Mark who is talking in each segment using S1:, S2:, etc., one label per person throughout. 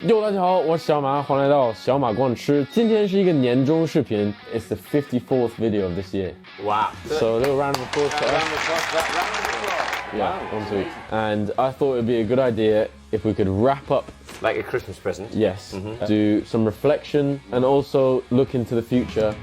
S1: 哟，大家好，我是小马，欢迎来到小马逛吃。今天是一个年终视频 ，It's the 54th video of this year.
S2: Wow!
S1: So a little round of applause for us. Yeah, one sweet. And I thought it would be a good idea if we could wrap up.
S2: Like a Christmas present.
S1: Yes. Do some reflection and also look into the future.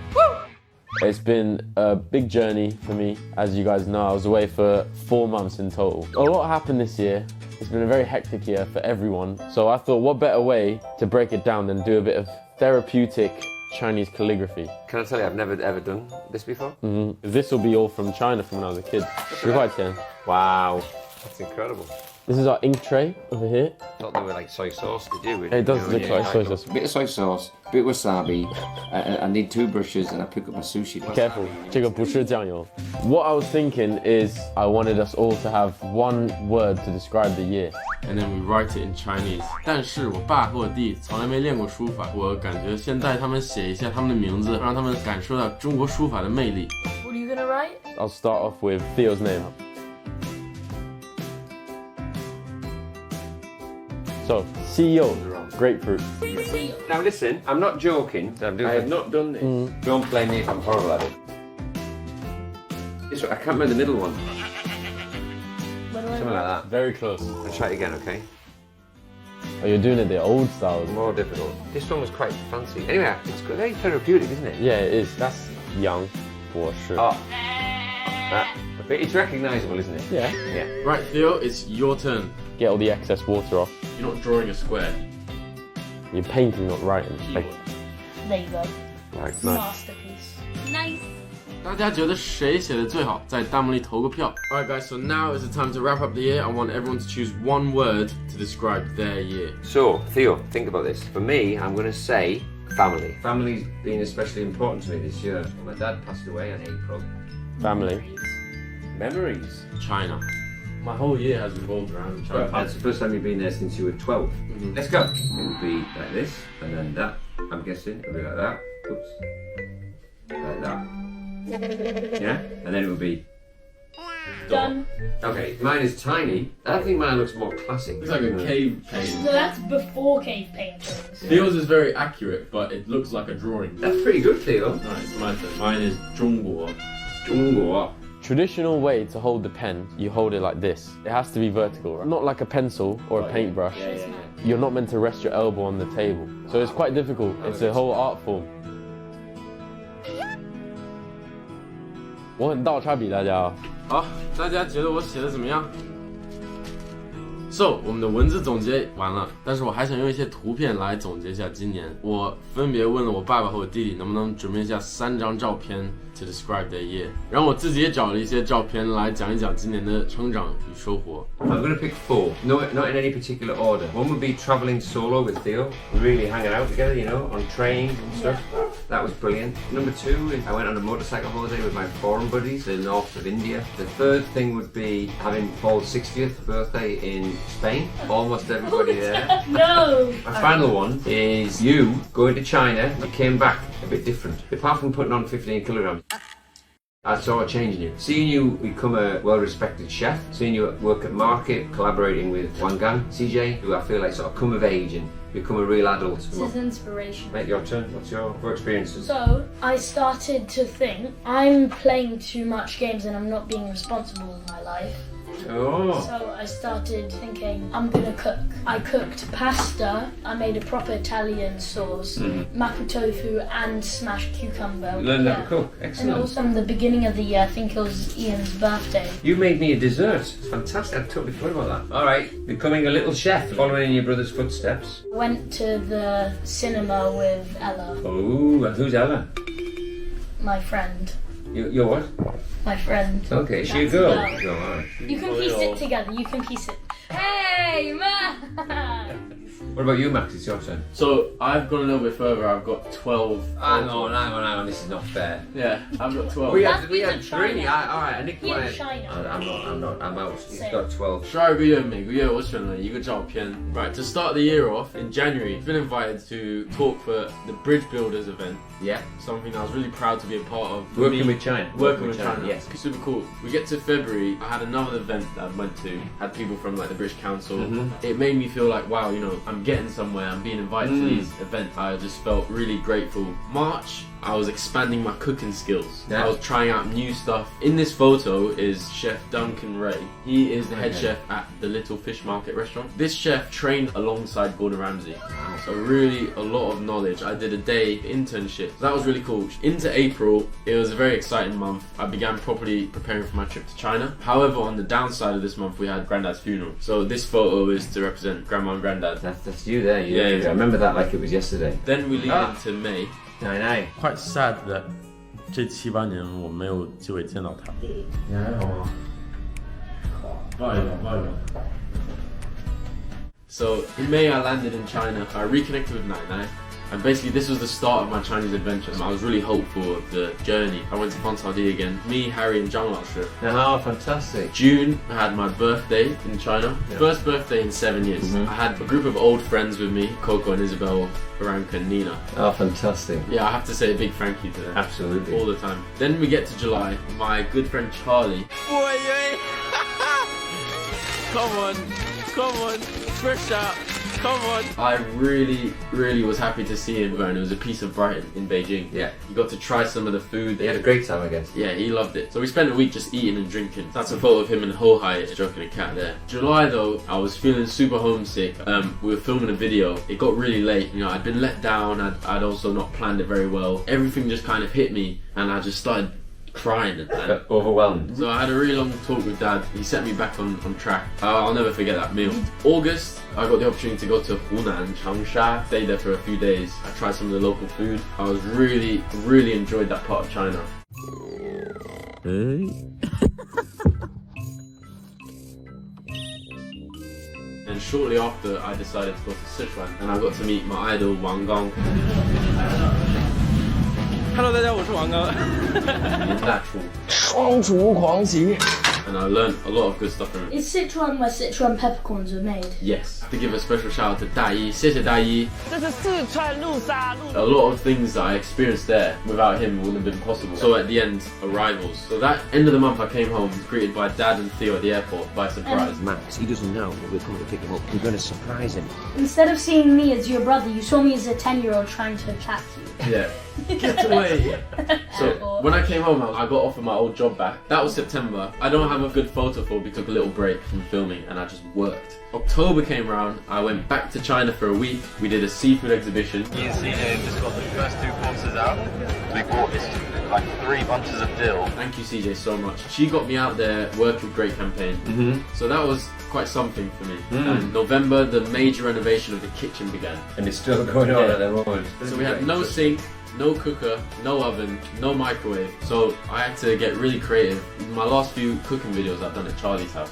S1: It's been a big journey for me. As you guys know, I was away for 4 months in total. A lot happened this year. It's been a very hectic year for everyone. So I thought, what better way to break it down than do a bit of therapeutic Chinese calligraphy.
S2: Can I tell you, I've never ever done this before?
S1: This will be all from China from when I was a kid. 10块钱.
S2: Wow, that's incredible.
S1: This is our ink tray over here.
S2: Thought they were like soy sauce, did you?
S1: It does look like soy sauce.
S3: Bit of soy sauce, bit of wasabi. I need 2 brushes and I pick up my sushi.
S1: Careful, 这个不是酱油. What I was thinking is I wanted us all to have one word to describe the year. And then we write it in Chinese. 但是我爸和我弟从来没练过书法，我感觉现在他们写一下他们的名字，让他们感受到中国书法的魅力。
S4: What are you gonna write?
S1: I'll start off with Theo's name. So, CEO, grapefruit.
S2: Now listen, I'm not joking. I have not done this. Don't blame me if I'm horrible at it. I can't remember the middle one. Something like that.
S1: Very close.
S2: I'll try it again, okay?
S1: Oh, you're doing it the old style.
S2: More difficult. This one was quite fancy. Anyway, it's very therapeutic, isn't it?
S1: Yeah, it is. That's Yang Bo Shi.
S2: Oh. But it's recognisable, isn't it?
S1: Yeah.
S2: Yeah.
S1: Right, Theo, it's your turn. Get all the excess water off. You're not drawing a square. You're painting, not writing. Like,
S4: There you go.
S2: Right, nice.
S4: Masterpiece. Nice.
S1: 大家觉得谁写的最好？在弹幕里投个票。Alright guys, so now is the time to wrap up the year. I want everyone to choose one word to describe their year.
S2: So, Theo, think about this. For me, I'm going to say family. Family's been especially important to me this year. My dad passed away in April.
S1: Family.
S2: Memories.
S1: China. My whole year has revolved around China.
S2: That's the first time you've been there since you were 12. Let's go. It would be like this, and then that. I'm guessing it would be like that. Oops. Like that. Yeah? And then it would be...
S4: Done.
S2: Okay, mine is tiny. I think mine looks more classic.
S1: It's like a cave painting.
S4: So that's before cave paintings.
S1: Theo's is very accurate, but it looks like a drawing.
S2: That's pretty good, Theo.
S1: Alright, it's my turn. Mine is 中国.
S2: 中国.
S1: Traditional way to hold the pen, you hold it like this. It has to be vertical, right? Not like a pencil or a paintbrush. You're not meant to rest your elbow on the table. So it's quite difficult. It's a whole art form. 我很倒插笔，大家啊。好，大家觉得我写的怎么样？ So， 我们的文字总结完了，但是我还想用一些图片来总结一下今年。我分别问了我爸爸和我弟弟，能不能准备一下3张照片 to describe their year。然后我自己也找了一些照片来讲一讲今年的成长与收获。
S2: I'm going to pick 4, not in any particular order. One would be travelling solo with Theo, really hanging out together, you know, on trains and stuff. That was brilliant. Number 2 is I went on a motorcycle holiday with my foreign buddies in the north of India. The third thing would be having Paul's 60th birthday in Spain. Almost everybody there.
S4: No.
S2: My final one is you going to China. You came back a bit different. Apart from putting on 15 kilograms. I saw a change in you. Seeing you become a well-respected chef, seeing you work at market, collaborating with Wang Gang, CJ, who I feel like sort of come of age and become a real adult.
S4: This is inspiration.
S2: Mate, your turn. What's your experiences?
S4: So I started to think I'm playing too much games and I'm not being responsible in my life.
S2: Oh.
S4: So I started thinking I'm gonna cook. I cooked pasta. I made a proper Italian sauce, mapo tofu and smashed cucumber.
S2: You learned how to cook.
S4: And
S2: Excellent.
S4: also in the beginning of the year, I think it was Ian's birthday.
S2: You made me a dessert. It's fantastic. I totally forgot about that. All right. Becoming a little chef, following in your brother's footsteps.
S4: Went to the cinema with Ella,
S2: Oh, and who's Ella?
S4: my friend.
S2: You're what?
S4: My friend.
S2: Okay, is she a
S4: That's a
S2: girl?
S4: girl.
S2: Girl, all right.
S4: You can piece it together. You can piece it. Hey, man!
S2: What about you, Max? It's your turn.
S1: So I've gone a little bit further. I've got 12.
S2: Hang on. This is not fair.
S1: Yeah, I've got 12.
S2: We
S4: That's
S2: had
S4: in
S2: 3.
S4: China.
S2: All right. Nick,
S4: He in China.
S2: I'm not. I'm out. He's
S4: Same.
S2: got 12.
S1: 12个月，每个月我选了一个照片。Right, to start the year off, in January, I've been invited to talk for the Bridge Builders event.
S2: Yeah.
S1: Something I was really proud to be a part of.
S2: Working with China.
S1: Working with China,
S2: yes.
S1: Super cool. We get to February, I had another event that I went to, had people from like the British Council. It made me feel like, wow, you know, I'm I'm getting somewhere, I'm being invited to these events. I just felt really grateful. March, I was expanding my cooking skills.
S2: Yeah.
S1: I was trying out new stuff. In this photo is Chef Duncan Ray. He is the head chef at the Little Fish Market restaurant. This chef trained alongside Gordon Ramsay. So really a lot of knowledge. I did a day internship. So that was really cool. Into April, it was a very exciting month. I began properly preparing for my trip to China. However, on the downside of this month, we had Granddad's funeral. So this photo is to represent Grandma and Granddad.
S2: That's you there.
S1: Yeah, yeah.
S2: I remember that like it was yesterday.
S1: Then we lead into May.
S2: I
S5: Quite sad that 这7、8年我没有机会见到他。你还好吗？抱一抱，抱一抱。
S1: So in May, I landed in China. I reconnected with Nai Nai. And basically this was the start of my Chinese adventure. I was really hopeful of the journey. I went to Fonsadi again. Me, Harry and Zhang Laoshi.
S2: Oh, fantastic.
S1: June, I had my birthday in China.
S2: Yeah.
S1: First birthday in 7 years. I had a group of old friends with me, Coco and Isabel, Baranka and Nina.
S2: Oh, fantastic.
S1: Yeah, I have to say a big thank you to them.
S2: Absolutely.
S1: All the time. Then we get to July. My good friend Charlie. Come on, fresh out. Come on. I really was happy to see him, and it was a piece of Brighton in Beijing.
S2: Yeah.
S1: He got to try some of the food.
S2: They had a great time, I guess.
S1: Yeah, he loved it. So we spent a week just eating and drinking. That's a photo of him and Ho Hai stroking a cat there. July though, I was feeling super homesick. We were filming a video. It got really late. You know, I'd been let down. I'd also not planned it very well. Everything just kind of hit me, and I just started crying and
S2: Overwhelmed.
S1: so I had a really long talk with Dad. He set me back on track. I'll never forget that meal. August, I got the opportunity to go to Hunan, Changsha. Stayed there for a few days. I tried some of the local food. I was really enjoyed that part of China. And shortly after, I decided to go to Sichuan, and I got to meet my idol Wang Gong.
S5: Hello， 大家，我是王刚。
S3: 双厨狂喜。
S1: And I learned a lot of good stuff from him.
S4: Is Sichuan where Sichuan peppercorns are made?
S1: Yes. To give a special shout out to Da Yi. 谢谢 Da Yi.
S5: 这是四川路沙路。
S1: A lot of things that I experienced there without him wouldn't have been possible. So at the end, arrivals. So that end of the month I came home, greeted by Dad and Theo at the airport by surprise.
S3: Max, he doesn't know that we're coming to pick him up. We're going to surprise him.
S4: Instead of seeing me as your brother, you saw me as a 10-year-old trying to attack you.
S1: Yeah. Get away! So when I came home, I got offered my old job back. That was September. I don't have a good photo for because I took a little break from filming and I just worked. October came around, I went back to China for a week. We did a seafood exhibition.
S6: Me and CJ just got the first 2 courses out. We bought this like 3 bunches of dill.
S1: Thank you CJ so much. She got me out there working great campaign. So that was quite something for me. And November, the major renovation of the kitchen began.
S2: And it's still going on at the moment.
S1: So we had no sink, no cooker, no oven, no microwave. So I had to get really creative. My last few cooking videos I've done at Charlie's house.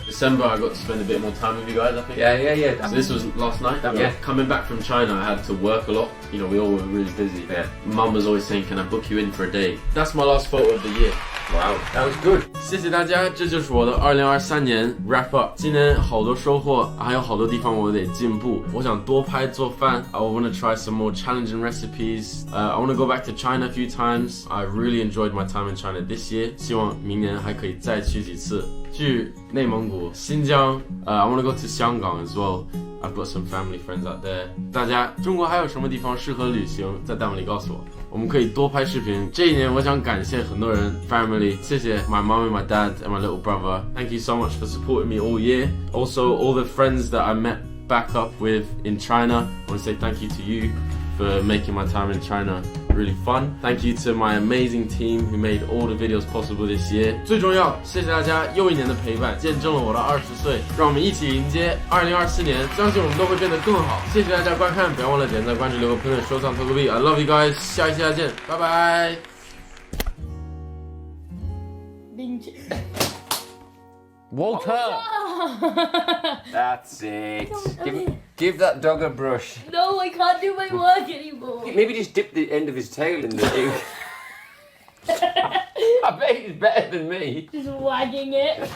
S1: December, I got to spend a bit more time with you guys, I think.
S2: Yeah.
S1: So this was last night.
S2: Yeah.
S1: Coming back from China, I had to work a lot. You know, we all were really busy.
S2: Yeah.
S1: Mum was always saying, can I book you in for a day? That's my last photo of the year.
S2: Wow, that was good.
S1: 谢谢大家，这就是我的2023年 wrap up。今年好多收获，还有好多地方我得进步。我想多拍做饭。I want to try some more challenging recipes. I want to go back to China a few times. I really enjoyed my time in China this year. 希望明年还可以再去几次。去内蒙古、新疆。I want to go to 香港 as well. I've got some family friends out there. 大家，中国还有什么地方适合旅行？在弹幕里告诉我。我们可以多拍视频。这一年，我想感谢很多人 family， 谢谢 my mom and my dad and my little brother. Thank you so much for supporting me all year. Also, all the friends that I met back up with in China. I want to say thank you to you for making my time in China really fun. Thank you to my amazing team who made all the videos possible this year. 最重要，谢谢大家又一年的陪伴，见证了我的20岁。让我们一起迎接2024年，相信我们都会变得更好。谢谢大家观看，不要忘了点赞、关注、留个评论、收藏、投个币。I love you guys， 下一期再见，拜拜。
S3: Walter! That's it. Give that dog a brush.
S4: No, I can't do my work anymore.
S3: Maybe just dip the end of his tail in the ink. I bet he's better than me.
S4: Just wagging it.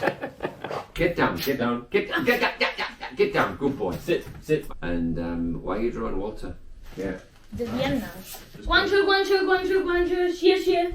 S2: Get down. Get down. Good boy. Sit. And why are you drawing Walter? Yeah.
S4: The Vienna. 关注，谢谢。